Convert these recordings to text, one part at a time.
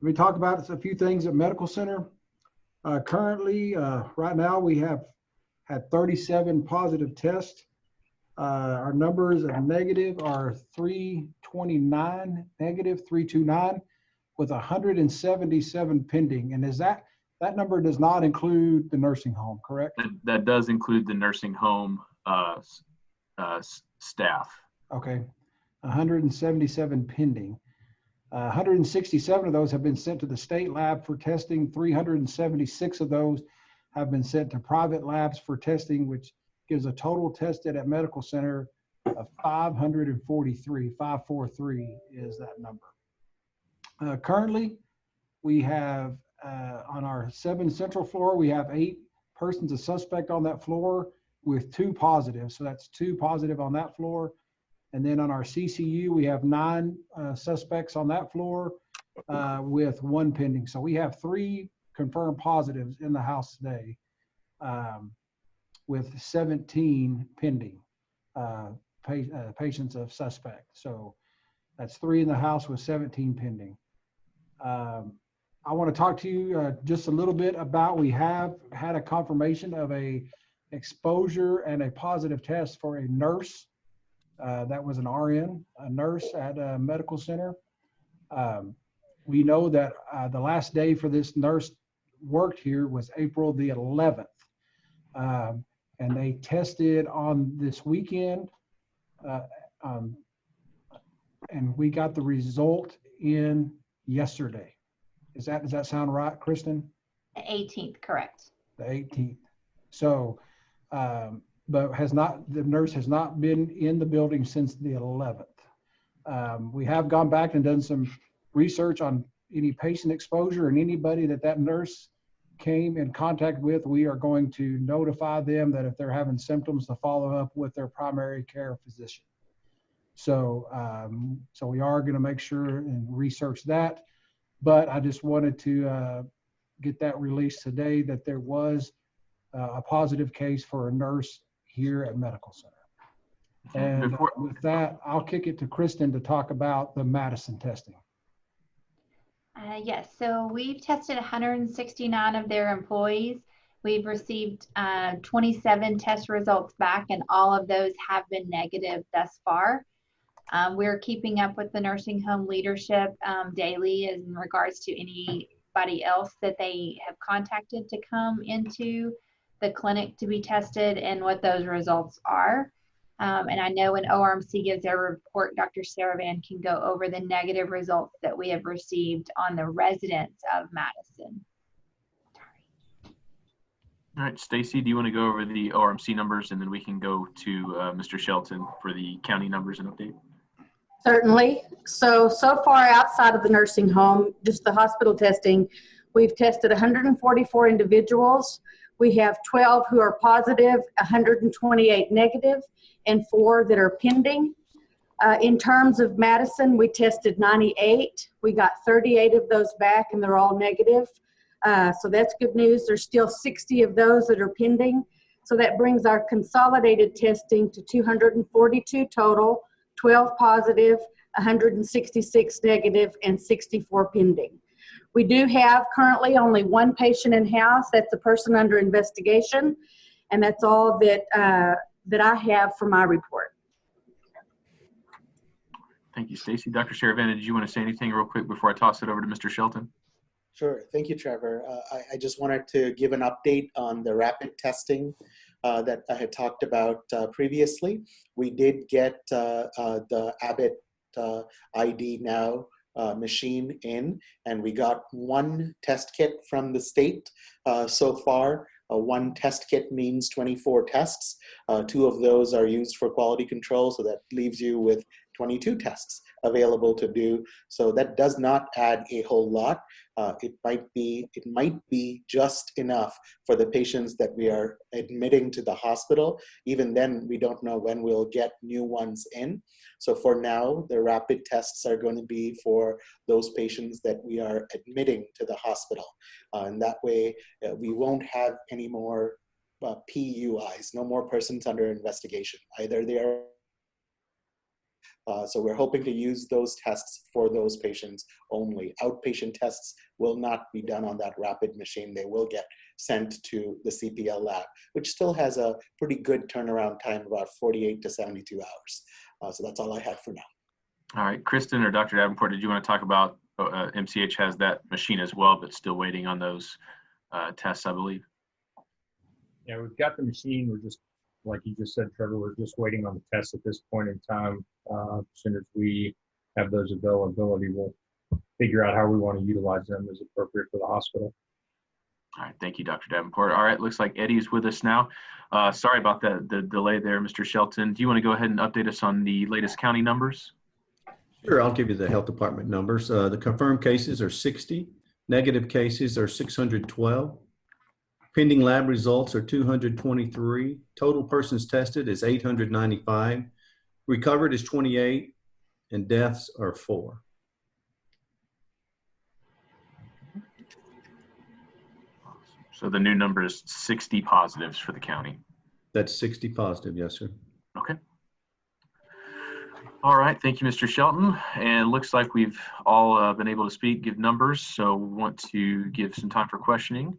Let me talk about a few things at Medical Center. Currently, right now, we have had 37 positive tests. Our numbers of negative are 329, negative 329, with 177 pending. And is that number does not include the nursing home, correct? That does include the nursing home staff. Okay, 177 pending. 167 of those have been sent to the state lab for testing. 376 of those have been sent to private labs for testing, which gives a total tested at Medical Center of 543. 543 is that number. Currently, we have on our 7 central floor, we have 8 persons a suspect on that floor with 2 positive. So that's 2 positive on that floor. And then on our CCU, we have 9 suspects on that floor with 1 pending. So we have 3 confirmed positives in the house today with 17 pending patients of suspect. So that's 3 in the house with 17 pending. I want to talk to you just a little bit about, we have had a confirmation of a exposure and a positive test for a nurse. That was an RN, a nurse at a medical center. We know that the last day for this nurse worked here was April the 11th. And they tested on this weekend. And we got the result in yesterday. Does that sound right, Kristen? The 18th, correct. The 18th. So, but the nurse has not been in the building since the 11th. We have gone back and done some research on any patient exposure, and anybody that nurse came in contact with, we are going to notify them that if they're having symptoms, to follow up with their primary care physician. So, so we are going to make sure and research that. But I just wanted to get that released today that there was a positive case for a nurse here at Medical Center. And with that, I'll kick it to Kristen to talk about the Madison testing. Yes, so we've tested 169 of their employees. We've received 27 test results back, and all of those have been negative thus far. We're keeping up with the nursing home leadership daily in regards to anybody else that they have contacted to come into the clinic to be tested and what those results are. And I know when ORMC gives their report, Dr. Saravan can go over the negative results that we have received on the residents of Madison. All right, Stacy, do you want to go over the ORMC numbers, and then we can go to Mr. Shelton for the county numbers and update? Certainly. So far outside of the nursing home, just the hospital testing, we've tested 144 individuals. We have 12 who are positive, 128 negative, and 4 that are pending. In terms of Madison, we tested 98. We got 38 of those back, and they're all negative. So that's good news. There's still 60 of those that are pending. So that brings our consolidated testing to 242 total, 12 positive, 166 negative, and 64 pending. We do have currently only 1 patient in-house. That's a person under investigation, and that's all that that I have for my report. Thank you, Stacy. Dr. Saravan, did you want to say anything real quick before I toss it over to Mr. Shelton? Sure. Thank you, Trevor. I just wanted to give an update on the rapid testing that I had talked about previously. We did get the Abbott ID Now machine in, and we got 1 test kit from the state so far. 1 test kit means 24 tests. 2 of those are used for quality control, so that leaves you with 22 tests available to do. So that does not add a whole lot. It might be just enough for the patients that we are admitting to the hospital. Even then, we don't know when we'll get new ones in. So for now, the rapid tests are going to be for those patients that we are admitting to the hospital. And that way, we won't have any more PUIs, no more persons under investigation. Either they are So we're hoping to use those tests for those patients only. Outpatient tests will not be done on that rapid machine. They will get sent to the CPL lab, which still has a pretty good turnaround time, about 48 to 72 hours. So that's all I have for now. All right, Kristen or Dr. Davenport, did you want to talk about MCH has that machine as well, but still waiting on those tests, I believe? Yeah, we've got the machine. We're just, like you just said, Trevor, we're just waiting on the tests at this point in time. As soon as we have those availability, we'll figure out how we want to utilize them as appropriate for the hospital. All right, thank you, Dr. Davenport. All right, looks like Eddie's with us now. Sorry about the delay there, Mr. Shelton. Do you want to go ahead and update us on the latest county numbers? Sure, I'll give you the health department numbers. The confirmed cases are 60, negative cases are 612. Pending lab results are 223. Total persons tested is 895. Recovered is 28, and deaths are 4. So the new number is 60 positives for the county. That's 60 positive, yes, sir. Okay. All right, thank you, Mr. Shelton. And looks like we've all been able to speak, give numbers. So we want to give some time for questioning.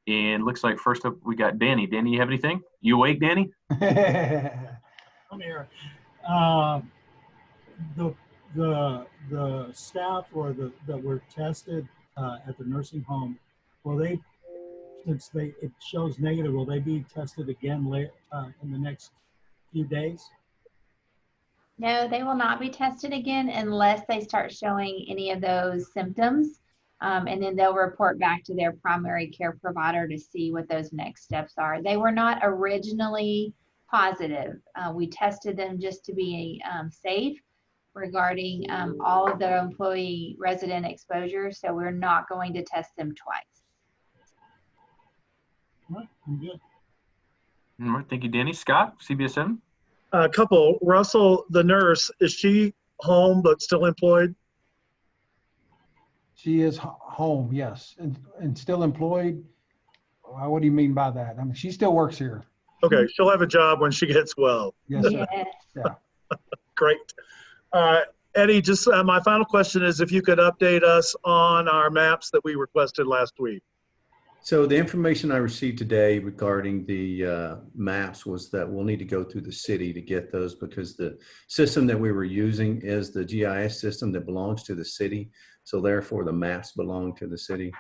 And looks like first up we got Danny. Danny, you have anything? You awake, Danny? I'm here. The staff or that were tested at the nursing home, will they, since it shows negative, will they be tested again later in the next few days? No, they will not be tested again unless they start showing any of those symptoms. And then they'll report back to their primary care provider to see what those next steps are. They were not originally positive. We tested them just to be safe regarding all of their employee resident exposure. So we're not going to test them twice. All right, I'm good. All right, thank you, Danny. Scott, CBS 7. A couple. Russell, the nurse, is she home but still employed? She is home, yes, and still employed. What do you mean by that? I mean, she still works here. Okay, she'll have a job when she gets well. Yes, sir. Yes. Yeah. Great. Eddie, just my final question is if you could update us on our maps that we requested last week. So the information I received today regarding the maps was that we'll need to go through the city to get those because the system that we were using is the GIS system that belongs to the city. So therefore the maps belong to the city.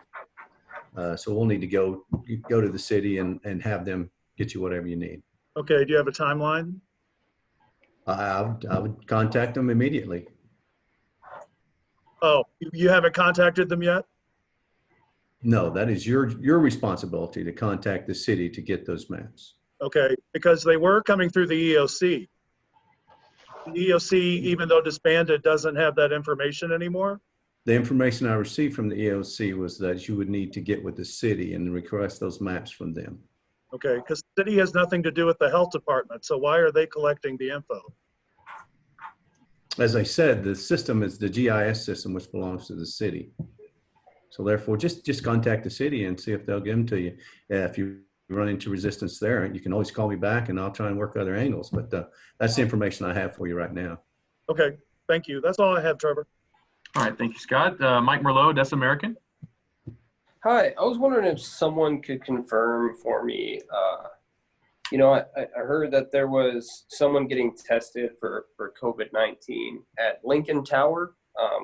So we'll need to go to the city and have them get you whatever you need. Okay, do you have a timeline? I would contact them immediately. Oh, you haven't contacted them yet? No, that is your responsibility to contact the city to get those maps. Okay, because they were coming through the EOC. The EOC, even though disbanded, doesn't have that information anymore? The information I received from the EOC was that you would need to get with the city and request those maps from them. Okay, because the city has nothing to do with the health department, so why are they collecting the info? As I said, the system is the GIS system, which belongs to the city. So therefore, just contact the city and see if they'll give them to you. If you run into resistance there, you can always call me back and I'll try and work other angles. But that's the information I have for you right now. Okay, thank you. That's all I have, Trevor. All right, thank you, Scott. Mike Merlot, ODESSA American. Hi, I was wondering if someone could confirm for me. I heard that there was someone getting tested for COVID-19 at Lincoln Tower,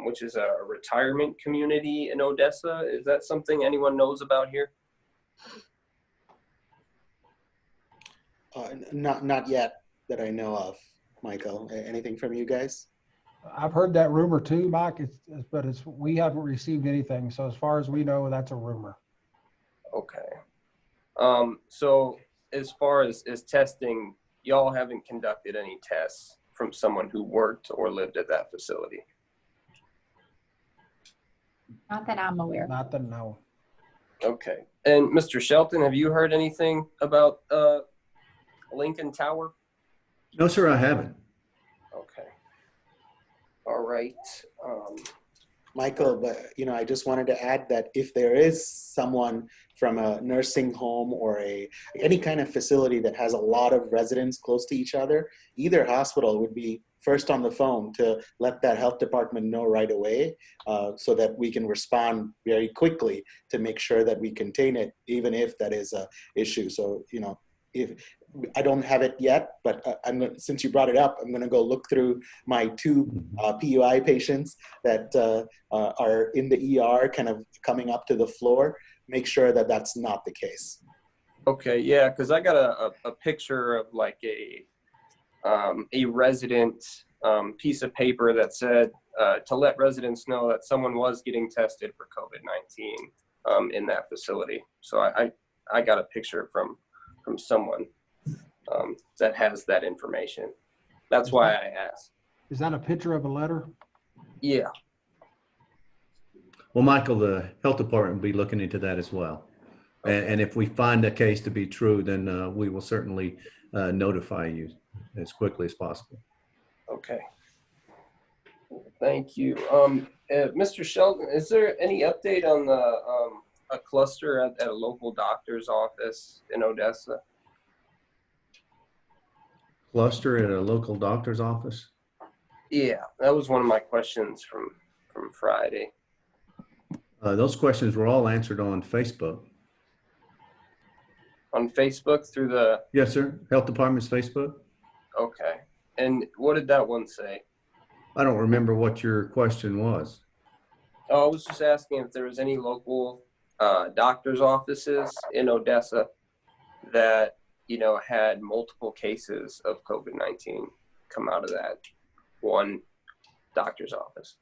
which is a retirement community in ODESSA. Is that something anyone knows about here? Not yet that I know of, Michael. Anything from you guys? I've heard that rumor too, Mike, but we haven't received anything. So as far as we know, that's a rumor. Okay. So as far as testing, y'all haven't conducted any tests from someone who worked or lived at that facility? Not that I'm aware of. Not that, no. Okay. And Mr. Shelton, have you heard anything about Lincoln Tower? No, sir, I haven't. Okay. All right. Michael, but I just wanted to add that if there is someone from a nursing home or any kind of facility that has a lot of residents close to each other, either hospital would be first on the phone to let that health department know right away, so that we can respond very quickly to make sure that we contain it, even if that is a issue. So, you know, if I don't have it yet, but since you brought it up, I'm going to go look through my 2 PUI patients that are in the ER, kind of coming up to the floor, make sure that that's not the case. Okay, yeah, because I got a picture of like a resident piece of paper that said to let residents know that someone was getting tested for COVID-19 in that facility. So I got a picture from someone that has that information. That's why I asked. Is that a picture of a letter? Yeah. Well, Michael, the health department will be looking into that as well. Okay. And if we find the case to be true, then we will certainly notify you as quickly as possible. Okay. Thank you. Mr. Shelton, is there any update on the a cluster at a local doctor's office in Odessa? Cluster at a local doctor's office? Yeah, that was one of my questions from Friday. Those questions were all answered on Facebook. On Facebook through the... Yes, sir. Health Department's Facebook. Okay. And what did that one say? I don't remember what your question was. Oh, I was just asking if there was any local doctor's offices in Odessa that, you know, had multiple cases of COVID-19 come out of that one doctor's office.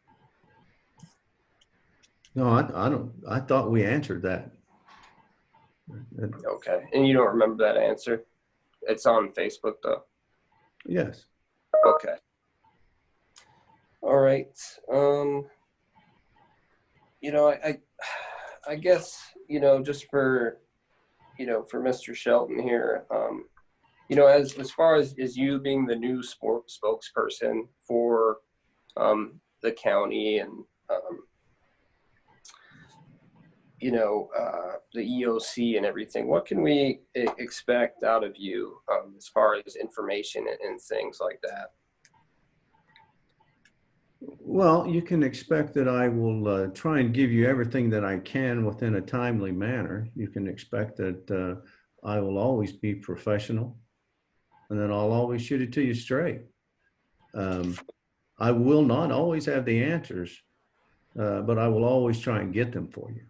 No, I don't. I thought we answered that. Okay. And you don't remember that answer? It's on Facebook though. Yes. Okay. All right. You know, I guess, you know, just for, you know, for Mr. Shelton here, you know, as far as you being the new spokesperson for the county and, you know, the EOC and everything, what can we expect out of you as far as information and things like that? Well, you can expect that I will try and give you everything that I can within a timely manner. You can expect that I will always be professional, and then I'll always shoot it to you straight. I will not always have the answers, but I will always try and get them for you.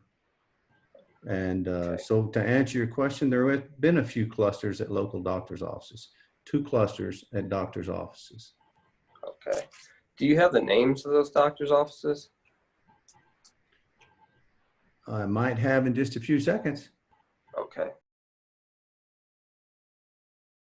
And so to answer your question, there have been a few clusters at local doctor's offices, 2 clusters at doctor's offices. Okay. Do you have the names of those doctor's offices? I might have in just a few seconds. Okay.